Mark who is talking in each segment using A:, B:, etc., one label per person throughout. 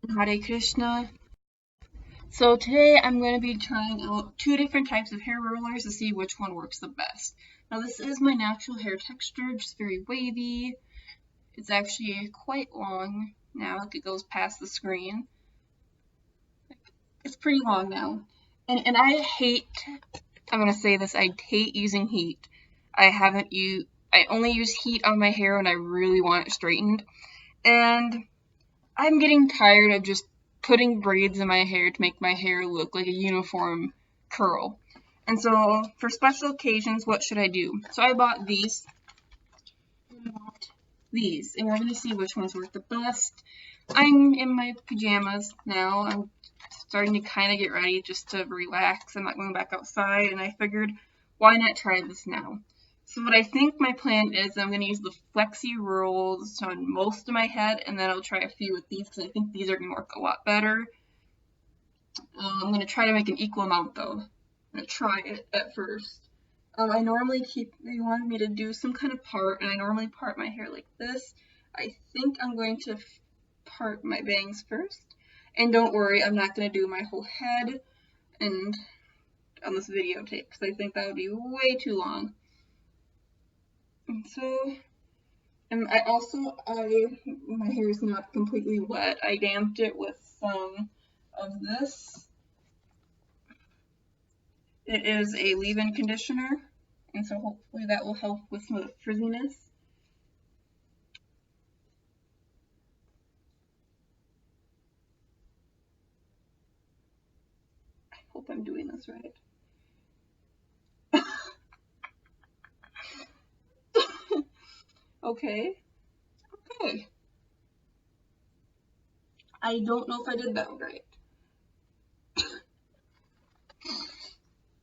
A: Hare Krishna. So today I'm going to be trying out two different types of hair rollers to see which one works the best. Now this is my natural hair texture, just very wavy. It's actually quite long now, like it goes past the screen. It's pretty long now. And I'm going to say this, I hate using heat. I only use heat on my hair when I really want it straightened. And I'm getting tired of just putting braids in my hair to make my hair look like a uniform curl. And so for special occasions, what should I do? So I bought these. And we're going to see which ones work the best. I'm in my pajamas now. I'm starting to kind of get ready just to relax. I'm not going back outside, and I figured, why not try this now? So what I think my plan is, I'm going to use the flexi rolls on most of my head, and then I'll try a few with these, because I think these are going to work a lot better. I'm going to try to make an equal amount, though. I'm going to try it at first. I normally they wanted me to do some kind of part, and I normally part my hair like this. I think I'm going to part my bangs first. And don't worry, I'm not going to do my whole head and on this videotape, because I think that would be way too long. And so, my hair is not completely wet. I damped it with some of this. It is a leave-in conditioner, and so hopefully that will help with some of the frizziness. I hope I'm doing this right. Okay. I don't know if I did that right. I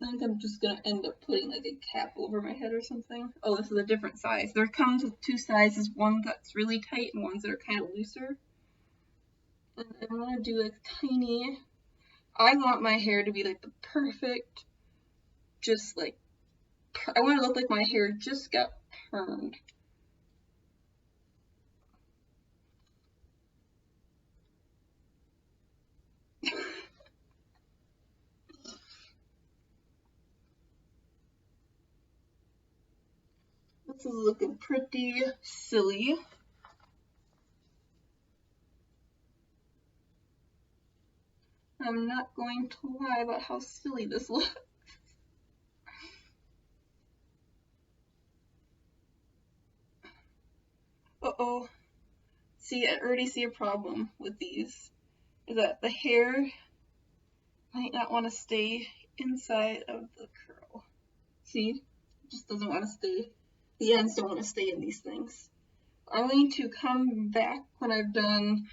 A: think I'm just gonna end up putting like a cap over my head or something. Oh, this is a different size. There comes with two sizes, one that's really tight and ones that are kind of looser. And I want to do like tiny. I want my hair to be like the perfect, just like, I want to look like my hair just got permed. This is looking pretty silly. I'm not going to lie about how silly this looks. Uh-oh. See, I already see a problem with these. Is that the hair might not want to stay inside of the curl. See? It just doesn't want to stay. The ends don't want to stay in these things. I'm going to come back when I've done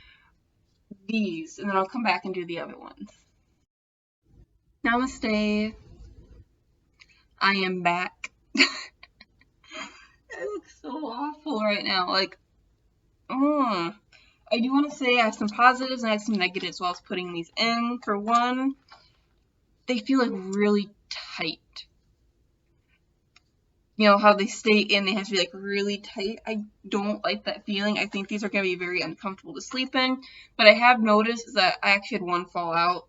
A: these, and then I'll come back and do the other ones. Namaste. I am back. I look so awful right now. Like, I do want to say I have some positives and I have some negatives while I was putting these in. For one, they feel like really tight. You know how they stay in, they have to be like really tight. I don't like that feeling. I think these are going to be very uncomfortable to sleep in. But I have noticed that I actually had one fall out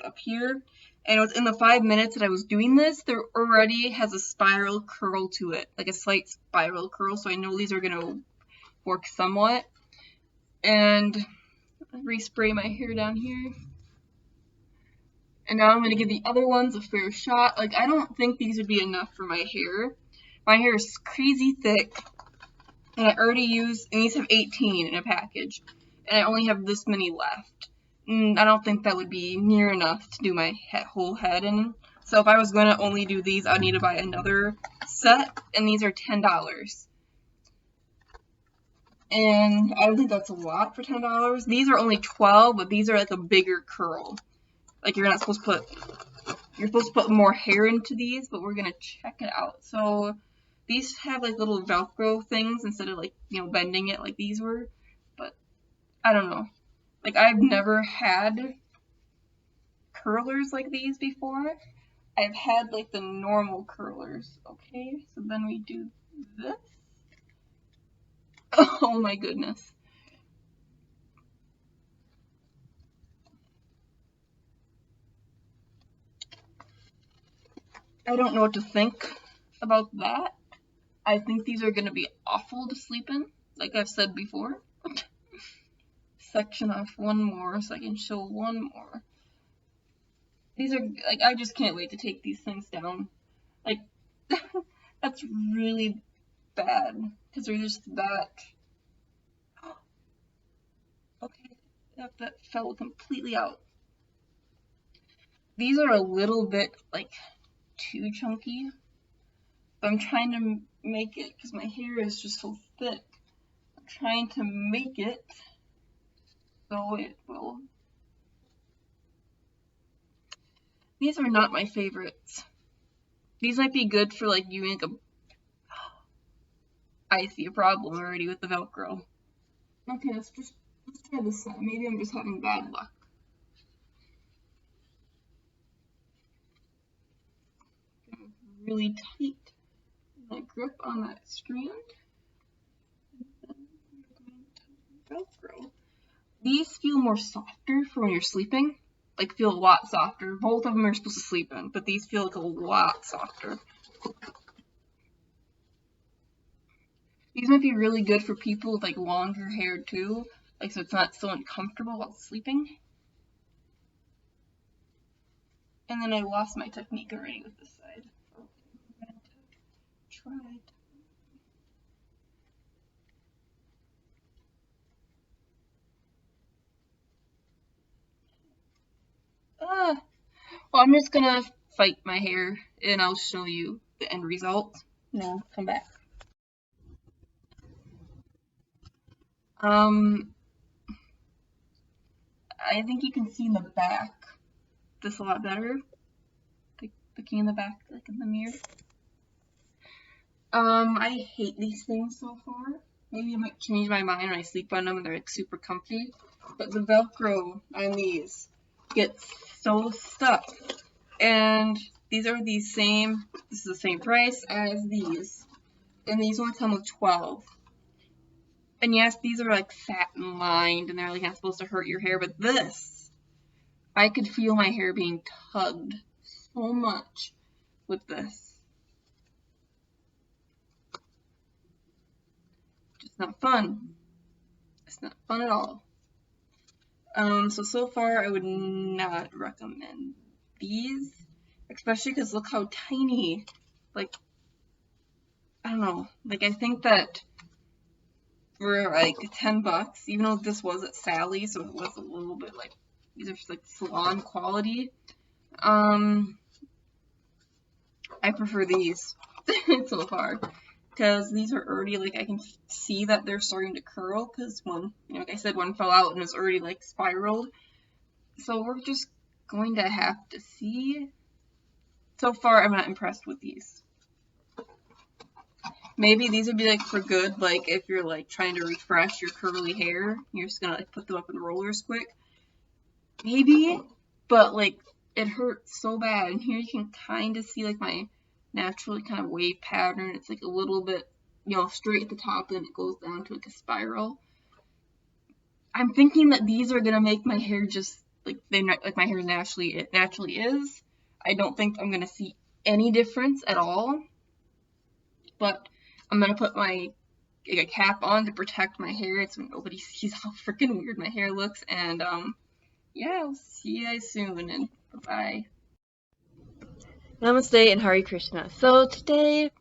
A: up here. And within the 5 minutes that I was doing this, there already has a spiral curl to it, like a slight spiral curl. So I know these are going to work somewhat. And respray my hair down here. And now I'm going to give the other ones a fair shot. Like, I don't think these would be enough for my hair. My hair is crazy thick. And I already used, and these have 18 in a package. And I only have this many left. I don't think that would be near enough to do my whole head in. So if I was going to only do these, I'd need to buy another set, and these are $10. And I don't think that's a lot for $10. These are only 12, but these are like a bigger curl. Like you're supposed to put more hair into these, but we're gonna check it out. So these have like little Velcro things instead of like, you know, bending it like these were. But I don't know. Like, I've never had curlers like these before. I've had like the normal curlers. Okay, so then we do this. Oh my goodness. I don't know what to think about that. I think these are going to be awful to sleep in, like I've said before. Section off one more so I can show one more. These are, like, I just can't wait to take these things down. Like, that's really bad, because they're just that. Okay, that fell completely out. These are a little bit, like, too chunky. But I'm trying to make it, because my hair is just so thick. I'm trying to make it so it will. These are not my favorites. These might be good for, like, you make a. I see a problem already with the Velcro. Okay, let's try this side. Maybe I'm just having bad luck. Really tight my grip on that strand. Velcro. These feel more softer for when you're sleeping. Like, feel a lot softer. Both of them are supposed to sleep in, but these feel like a lot softer. These might be really good for people with, like, longer hair too. Like, so it's not so uncomfortable while sleeping. And then I lost my technique already with this side. Okay, I'm going to try it. Well, I'm just gonna fight my hair and I'll show you the end result. Now, come back. I think you can see in the back this a lot better. Looking in the back, like in the mirror. I hate these things so far. Maybe I might change my mind when I sleep on them and they're like super comfy. But the Velcro on these gets so stuck. And these are the same, this is the same price as these. And these only come with 12. And yes, these are like satin lined and they're like not supposed to hurt your hair, but this, I could feel my hair being tugged so much with this. Just not fun. It's not fun at all. So far I would not recommend these, especially because look how tiny, like, I don't know, like I think that for like $10, even though this was at Sally's, so it was a little bit like, these are just like salon quality, I prefer these so far, because these are already, like, I can see that they're starting to curl, because one, you know, like I said, one fell out and was already like spiraled, so we're just going to have to see. So far, I'm not impressed with these. Maybe these would be like for good, like if you're like trying to refresh your curly hair, you're just gonna like put them up in rollers quick. Maybe, but like it hurts so bad. And here you can kind of see like my naturally kind of wave pattern. It's like a little bit, you know, straight at the top and it goes down to like a spiral. I'm thinking that these are gonna make my hair just like my hair naturally is. I don't think I'm gonna see any difference at all. But I'm gonna put my a cap on to protect my hair so nobody sees how freaking weird my hair looks. And yeah, I'll see you guys soon, and bye-bye. Namaste and Hare Krishna. So today,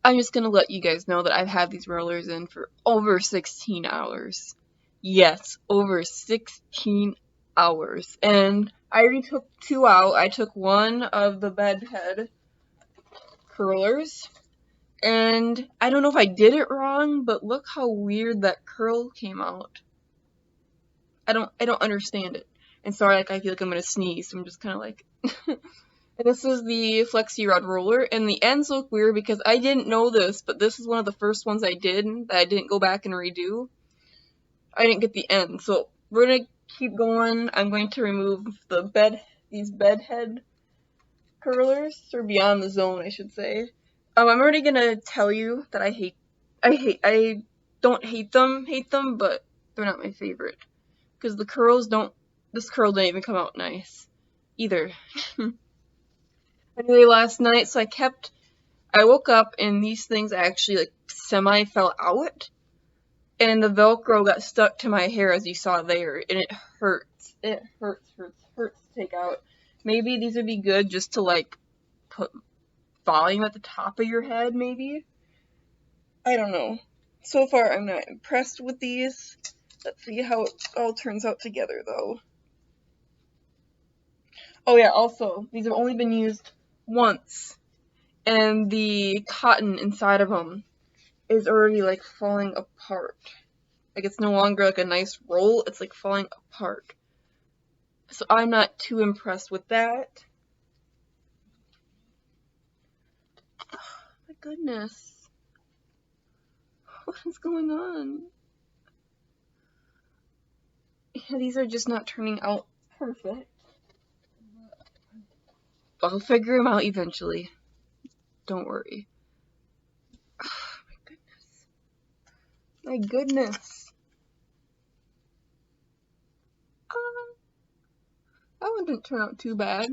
A: I'm just gonna let you guys know that I've had these rollers in for over 16 hours. Yes, over 16 hours. And I already took 2 out. I took one of the bed head curlers. And I don't know if I did it wrong, but look how weird that curl came out. I don't understand it. And sorry, like I feel like I'm gonna sneeze, so I'm just kinda like And this is the Flexi Rod roller, and the ends look weird because I didn't know this, but this is one of the first ones I did that I didn't go back and redo. I didn't get the end, so we're gonna keep going. I'm going to remove these bed head curlers, or beyond the zone, I should say. I'm already gonna tell you that I don't hate them, but they're not my favorite. Because this curl didn't even come out nice, either. Anyway, last night, so I woke up and these things actually like semi fell out, and the Velcro got stuck to my hair as you saw there, and it hurts. It hurts to take out. Maybe these would be good just to like put volume at the top of your head, maybe? I don't know. So far, I'm not impressed with these. Let's see how it all turns out together, though. Oh yeah, also, these have only been used once, and the cotton inside of them is already, like, falling apart. Like, it's no longer, like, a nice roll, it's, like, falling apart. So I'm not too impressed with that. Oh, my goodness. What is going on? Yeah, these are just not turning out perfect. I'll figure them out eventually. Don't worry. Oh, my goodness. My goodness. That one didn't turn out too bad.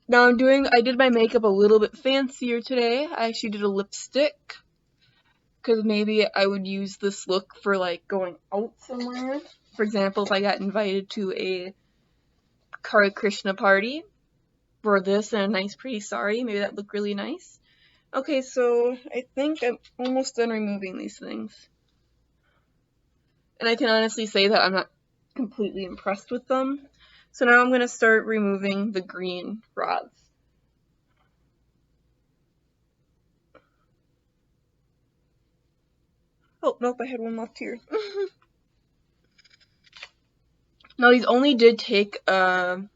A: Now I did my makeup a little bit fancier today. I actually did a lipstick. Because maybe I would use this look for like going out somewhere. For example, if I got invited to a Kara Krishna party, wore this and a nice pretty sari, maybe that looked really nice. Okay, so I think I'm almost done removing these things. And I can honestly say that I'm not completely impressed with them. So now I'm going to start removing the green rods. Oh, nope, I had one left here. Now, these only did take about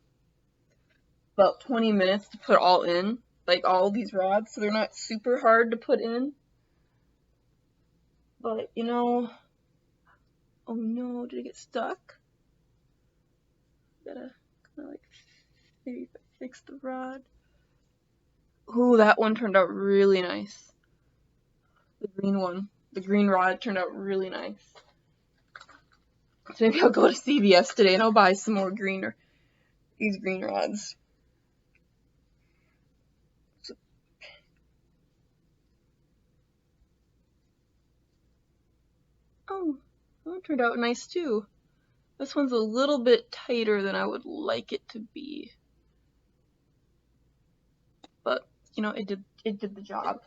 A: 20 minutes to put all in, like all these rods, so they're not super hard to put in. But, you know, oh no, did it get stuck? Gotta kind of like maybe fix the rod. Ooh, that one turned out really nice. The green one. The green rod turned out really nice. So maybe I'll go to CVS today and I'll buy some more these green rods. Oh, that one turned out nice too. This one's a little bit tighter than I would like it to be. But, you know, it did the job.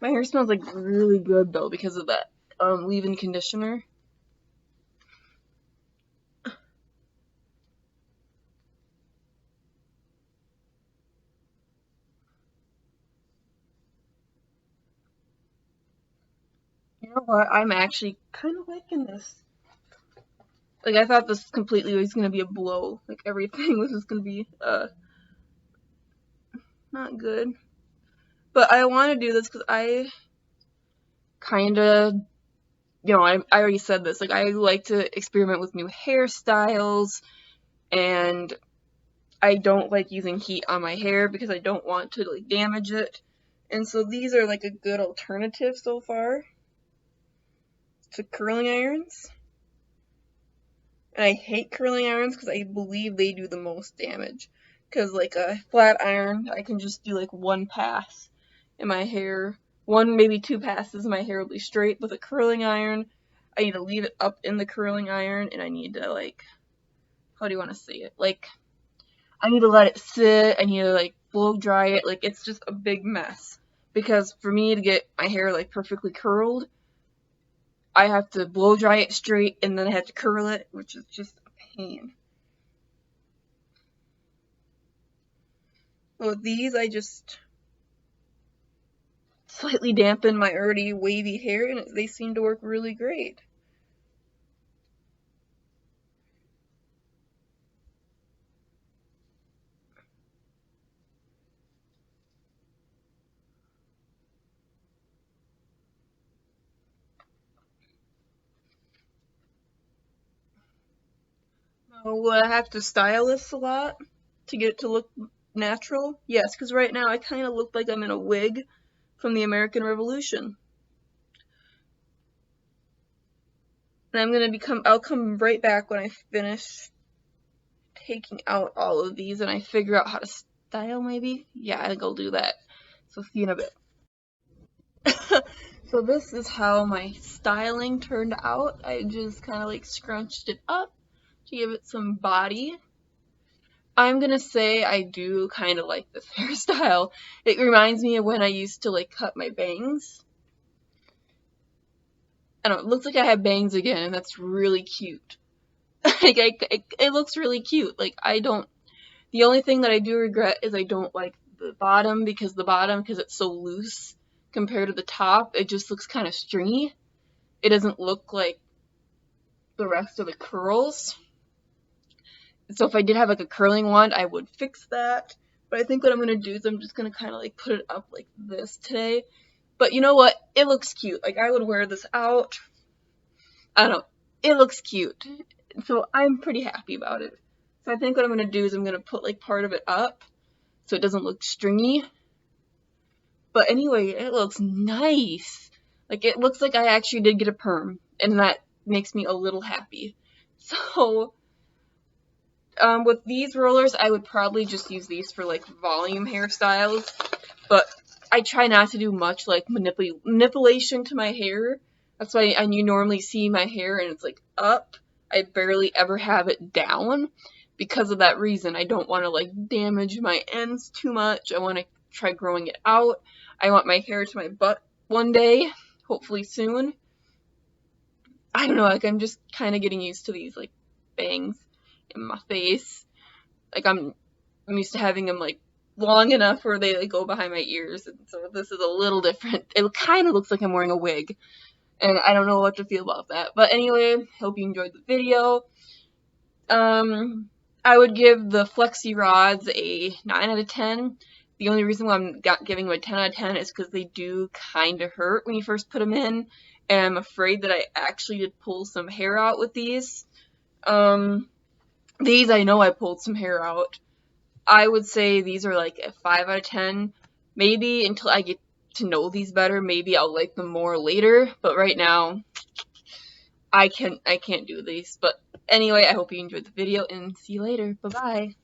A: My hair smells like really good though because of that leave-in conditioner. You know what? I'm actually kind of liking this. Like, I thought this completely was going to be a blow. Like, everything was just going to be, not good. But I want to do this because I kind of, you know, I already said this. Like, I like to experiment with new hairstyles, and I don't like using heat on my hair because I don't want to, like, damage it. And so these are, like, a good alternative so far to curling irons. And I hate curling irons because I believe they do the most damage. Because, like, a flat iron, I can just do, like, one pass in my hair. One, maybe two passes, my hair will be straight. With a curling iron, I need to leave it up in the curling iron, and I need to, like, how do you want to say it? Like, I need to let it sit, I need to, like, blow dry it. Like, it's just a big mess. Because for me to get my hair, like, perfectly curled, I have to blow dry it straight, and then I have to curl it, which is just a pain. Well, with these, I just slightly dampen my already wavy hair, and they seem to work really great. Now, will I have to style this a lot to get it to look natural? Yes, because right now I kind of look like I'm in a wig from the American Revolution. And I'll come right back when I finish taking out all of these and I figure out how to style maybe. Yeah, I think I'll do that. So see you in a bit. So this is how my styling turned out. I just kind of like scrunched it up to give it some body. I'm gonna say I do kind of like this hairstyle. It reminds me of when I used to like cut my bangs. I don't know, it looks like I have bangs again, and that's really cute. It looks really cute. Like, the only thing that I do regret is I don't like the bottom, because it's so loose compared to the top, it just looks kind of stringy. It doesn't look like the rest of the curls. So if I did have like a curling wand, I would fix that. But I think what I'm going to do is I'm just going to kind of like put it up like this today. But you know what? It looks cute. Like, I would wear this out. I don't know. It looks cute. So I'm pretty happy about it. So I think what I'm going to do is I'm going to put like part of it up so it doesn't look stringy. But anyway, it looks nice. Like, it looks like I actually did get a perm, and that makes me a little happy. So, with these rollers, I would probably just use these for, like, volume hairstyles, but I try not to do much, like, manipulation to my hair. That's why you normally see my hair and it's, like, up. I barely ever have it down because of that reason. I don't want to, like, damage my ends too much. I want to try growing it out. I want my hair to my butt one day, hopefully soon. I don't know, like, I'm just kind of getting used to these, like, bangs in my face. Like, I'm used to having them, like, long enough where they, like, go behind my ears, and so this is a little different. It kind of looks like I'm wearing a wig, and I don't know what to feel about that. But anyway, hope you enjoyed the video. I would give the flexi rods a 9 out of 10. The only reason why I'm giving them a 10 out of 10 is because they do kind of hurt when you first put them in, and I'm afraid that I actually did pull some hair out with these. These, I know I pulled some hair out. I would say these are like a 5 out of 10. Maybe until I get to know these better, maybe I'll like them more later, but right now, I can't do these. But anyway, I hope you enjoyed the video, and see you later. Bye-bye.